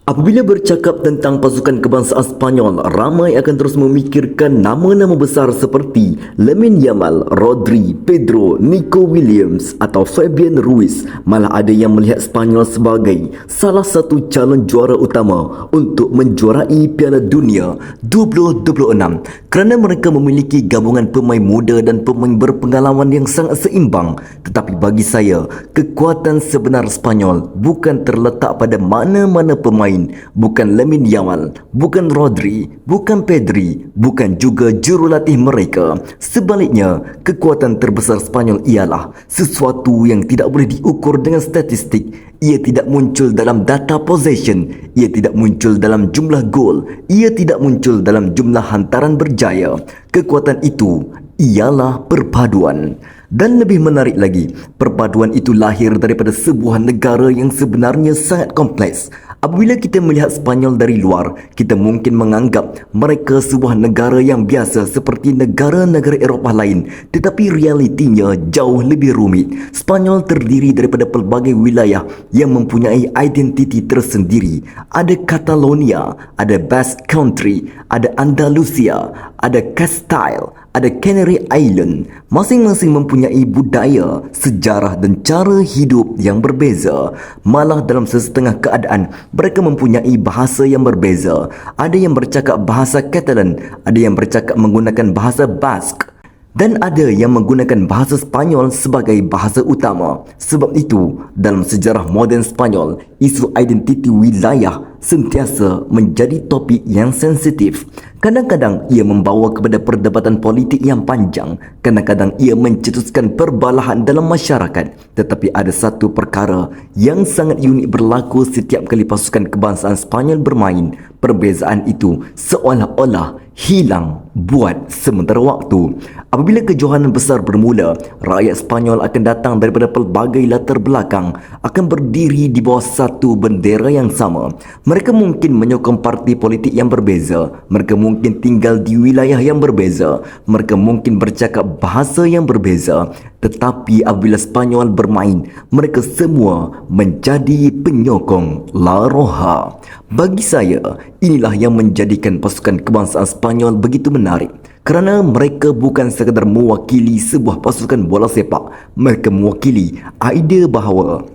Apabila bercakap tentang pasukan kebangsaan Sepanyol, ramai akan terus memikirkan nama-nama besar seperti Lamine Yamal, Rodri, Pedro, Nico Williams atau Fabian Ruiz. Malah ada yang melihat Sepanyol sebagai salah satu calon juara utama untuk menjuarai Piala Dunia 2026 kerana mereka memiliki gabungan pemain muda dan pemain berpengalaman yang sangat seimbang. Tetapi bagi saya, kekuatan sebenar Sepanyol bukan terletak pada mana-mana pemain, bukan Lamine Yamal, bukan Rodri, bukan Pedri, bukan juga jurulatih mereka. Sebaliknya, kekuatan terbesar Sepanyol ialah sesuatu yang tidak boleh diukur dengan statistik. Ia tidak muncul dalam data possession, ia tidak muncul dalam jumlah gol, ia tidak muncul dalam jumlah hantaran berjaya. Kekuatan itu ialah perpaduan. Dan lebih menarik lagi, perpaduan itu lahir daripada sebuah negara yang sebenarnya sangat kompleks. Apabila kita melihat Sepanyol dari luar, kita mungkin menganggap mereka sebuah negara yang biasa seperti negara-negara Eropah lain. Tetapi realitinya jauh lebih rumit. Sepanyol terdiri daripada pelbagai wilayah yang mempunyai identiti tersendiri. Ada Catalonia, ada Basque Country, ada Andalusia, ada Castile, ada Canary Island. Masing-masing mempunyai budaya, sejarah dan cara hidup yang berbeza. Malah dalam sesetengah keadaan, mereka mempunyai bahasa yang berbeza. Ada yang bercakap bahasa Catalan, ada yang bercakap menggunakan bahasa Basque, dan ada yang menggunakan bahasa Sepanyol sebagai bahasa utama. Sebab itu, dalam sejarah moden Sepanyol, isu identiti wilayah sentiasa menjadi topik yang sensitif. Kadang-kadang ia membawa kepada perdebatan politik yang panjang. Kadang-kadang ia mencetuskan perbalahan dalam masyarakat. Tetapi ada satu perkara yang sangat unik berlaku setiap kali pasukan kebangsaan Sepanyol bermain. Perbezaan itu seolah-olah hilang buat sementara waktu. Apabila kejohanan besar bermula, rakyat Sepanyol akan datang daripada pelbagai latar belakang, akan berdiri di bawah satu bendera yang sama. Mereka mungkin menyokong parti politik yang berbeza, mereka mungkin tinggal di wilayah yang berbeza, mereka mungkin bercakap bahasa yang berbeza. Tetapi apabila Sepanyol bermain, mereka semua menjadi penyokong La Roja. Bagi saya, inilah yang menjadikan pasukan kebangsaan Sepanyol begitu menarik. Kerana mereka bukan sekadar mewakili sebuah pasukan bola sepak, mereka mewakili idea bahawa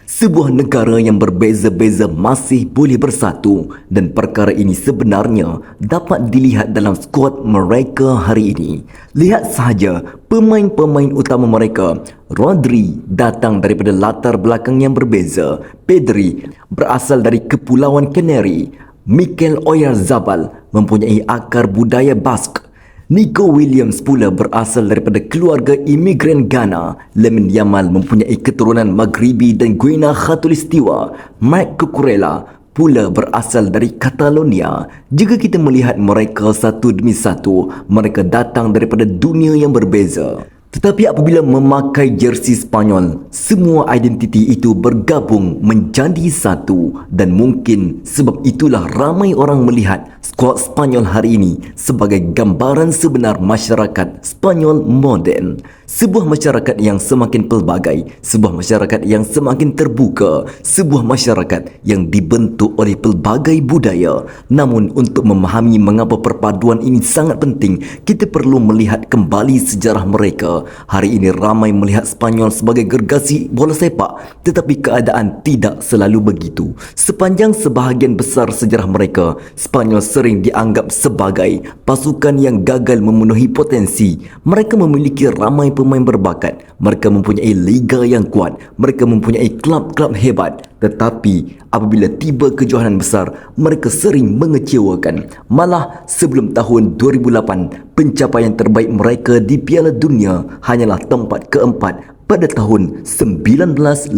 sebuah negara yang berbeza-beza masih boleh bersatu, dan perkara ini sebenarnya dapat dilihat dalam skuad mereka hari ini. Lihat sahaja pemain-pemain utama mereka. Rodri datang daripada latar belakang yang berbeza. Pedri berasal dari Kepulauan Canary. Mikel Oyarzabal mempunyai akar budaya Basque. Nico Williams pula berasal daripada keluarga imigran Ghana. Lamine Yamal mempunyai keturunan Maghribi dan Guinea Khatulistiwa. Mike Cucurella pula berasal dari Catalonia. Jika kita melihat mereka satu demi satu, mereka datang daripada dunia yang berbeza. Tetapi apabila memakai jersey Sepanyol, semua identiti itu bergabung menjadi satu. Dan mungkin sebab itulah ramai orang melihat skuad Sepanyol hari ini sebagai gambaran sebenar masyarakat Sepanyol moden. Sebuah masyarakat yang semakin pelbagai, sebuah masyarakat yang semakin terbuka, sebuah masyarakat yang dibentuk oleh pelbagai budaya. Namun untuk memahami mengapa perpaduan ini sangat penting, kita perlu melihat kembali sejarah mereka. Hari ini ramai melihat Sepanyol sebagai gergasi bola sepak, tetapi keadaan tidak selalu begitu. Sepanjang sebahagian besar sejarah mereka, Sepanyol sering dianggap sebagai pasukan yang gagal memenuhi potensi. Mereka memiliki ramai pemain berbakat, mereka mempunyai liga yang kuat, mereka mempunyai klub-klub hebat. Tetapi apabila tiba kejohanan besar, mereka sering mengecewakan. Malah sebelum tahun 2008, pencapaian terbaik mereka di Piala Dunia hanyalah tempat keempat pada tahun 1950.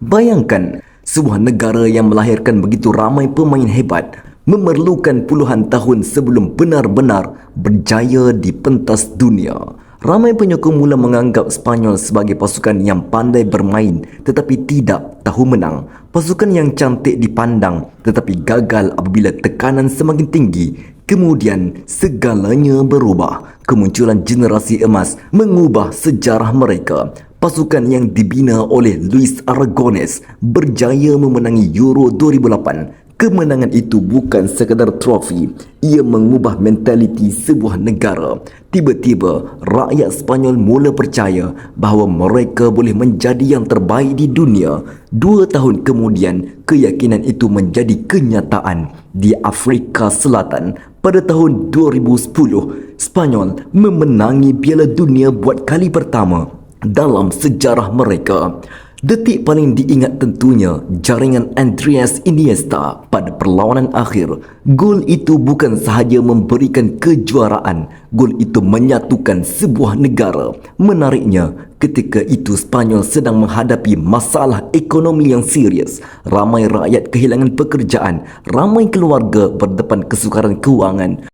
Bayangkan, sebuah negara yang melahirkan begitu ramai pemain hebat memerlukan puluhan tahun sebelum benar-benar berjaya di pentas dunia. Ramai penyokong mula menganggap Sepanyol sebagai pasukan yang pandai bermain tetapi tidak tahu menang. Pasukan yang cantik dipandang tetapi gagal apabila tekanan semakin tinggi. Kemudian segalanya berubah. Kemunculan generasi emas mengubah sejarah mereka. Pasukan yang dibina oleh Luis Aragonés berjaya memenangi Euro 2008. Kemenangan itu bukan sekadar trofi, ia mengubah mentaliti sebuah negara. Tiba-tiba, rakyat Sepanyol mula percaya bahawa mereka boleh menjadi yang terbaik di dunia. 2 tahun kemudian, keyakinan itu menjadi kenyataan. Di Afrika Selatan, pada tahun 2010, Sepanyol memenangi Piala Dunia buat kali pertama dalam sejarah mereka. Detik paling diingat tentunya jaringan Andreas Iniesta pada perlawanan akhir. Gol itu bukan sahaja memberikan kejuaraan, gol itu menyatukan sebuah negara. Menariknya, ketika itu Sepanyol sedang menghadapi masalah ekonomi yang serius. Ramai rakyat kehilangan pekerjaan, ramai keluarga berdepan kesukaran kewangan.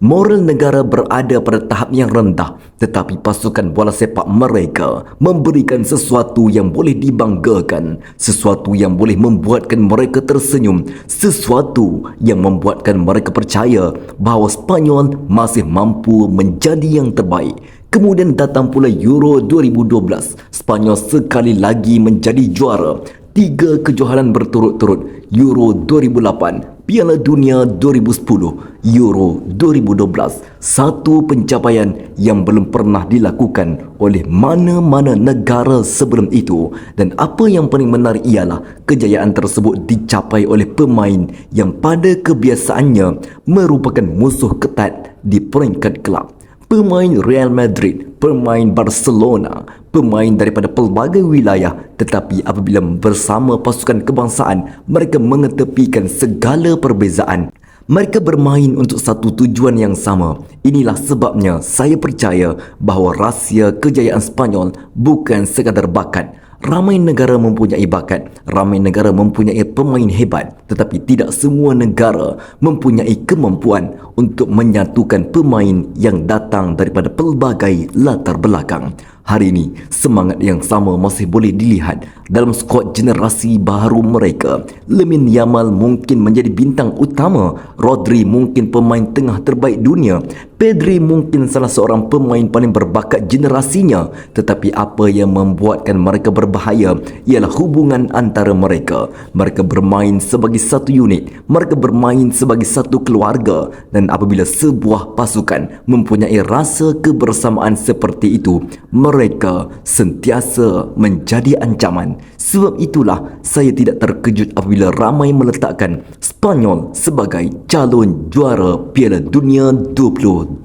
Moral negara berada pada tahap yang rendah, tetapi pasukan bola sepak mereka memberikan sesuatu yang boleh dibanggakan, sesuatu yang boleh membuatkan mereka tersenyum, sesuatu yang membuatkan mereka percaya bahawa Sepanyol masih mampu menjadi yang terbaik. Kemudian datang pula Euro 2012. Sepanyol sekali lagi menjadi juara. 3 kejohanan berturut-turut, Euro 2008, Piala Dunia 2010, Euro 2012. Satu pencapaian yang belum pernah dilakukan oleh mana-mana negara sebelum itu. Dan apa yang paling menarik ialah kejayaan tersebut dicapai oleh pemain yang pada kebiasaannya merupakan musuh ketat di peringkat kelab. Pemain Real Madrid, pemain Barcelona, pemain daripada pelbagai wilayah, tetapi apabila bersama pasukan kebangsaan, mereka mengetepikan segala perbezaan. Mereka bermain untuk satu tujuan yang sama. Inilah sebabnya saya percaya bahawa rahsia kejayaan Sepanyol bukan sekadar bakat. Ramai negara mempunyai bakat, ramai negara mempunyai pemain hebat, tetapi tidak semua negara mempunyai kemampuan untuk menyatukan pemain yang datang daripada pelbagai latar belakang. Hari ini, semangat yang sama masih boleh dilihat dalam skuad generasi baru mereka. Lamine Yamal mungkin menjadi bintang utama, Rodri mungkin pemain tengah terbaik dunia, Pedri mungkin salah seorang pemain paling berbakat generasinya, tetapi apa yang membuatkan mereka berbahaya ialah hubungan antara mereka. Mereka bermain sebagai satu unit, mereka bermain sebagai satu keluarga, dan apabila sebuah pasukan mempunyai rasa kebersamaan seperti itu, mereka sentiasa menjadi ancaman. Sebab itulah saya tidak terkejut apabila ramai meletakkan Sepanyol sebagai calon juara Piala Dunia 2026.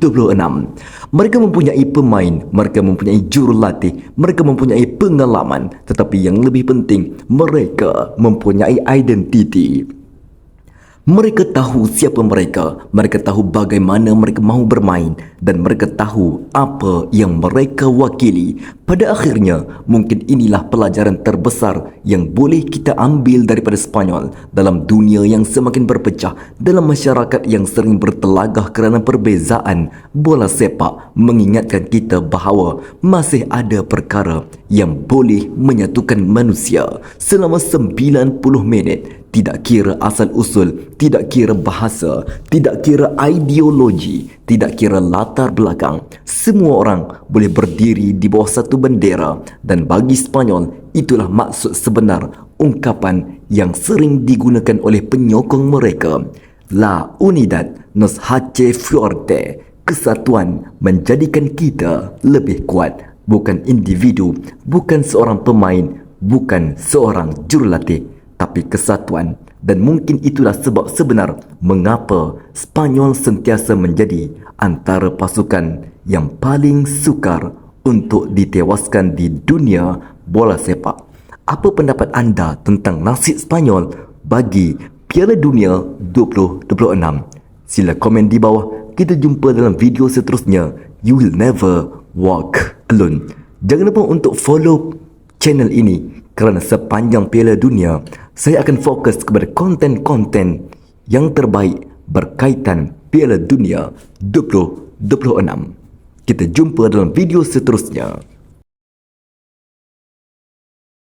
Mereka mempunyai pemain, mereka mempunyai jurulatih, mereka mempunyai pengalaman, tetapi yang lebih penting, mereka mempunyai identiti. Mereka tahu siapa mereka tahu bagaimana mereka mahu bermain, dan mereka tahu apa yang mereka wakili. Pada akhirnya, mungkin inilah pelajaran terbesar yang boleh kita ambil daripada Sepanyol dalam dunia yang semakin berpecah, dalam masyarakat yang sering bertelagah kerana perbezaan. Bola sepak mengingatkan kita bahawa masih ada perkara yang boleh menyatukan manusia. Selama 90 minit, tidak kira asal-usul, tidak kira bahasa, tidak kira ideologi, tidak kira latar belakang, semua orang boleh berdiri di bawah satu bendera. Dan bagi Sepanyol, itulah maksud sebenar ungkapan yang sering digunakan oleh penyokong mereka. La unidad nos hace fuerte. Kesatuan menjadikan kita lebih kuat. Bukan individu, bukan seorang pemain, bukan seorang jurulatih, tapi kesatuan. Dan mungkin itulah sebab sebenar mengapa Sepanyol sentiasa menjadi antara pasukan yang paling sukar untuk ditewaskan di dunia bola sepak. Apa pendapat anda tentang nasib Sepanyol bagi Piala Dunia 2026? Sila komen di bawah. Kita jumpa dalam video seterusnya. You will never walk alone. Jangan lupa untuk follow channel ini, kerana sepanjang Piala Dunia saya akan fokus kepada konten-konten yang terbaik berkaitan Piala Dunia 2026. Kita jumpa dalam video seterusnya.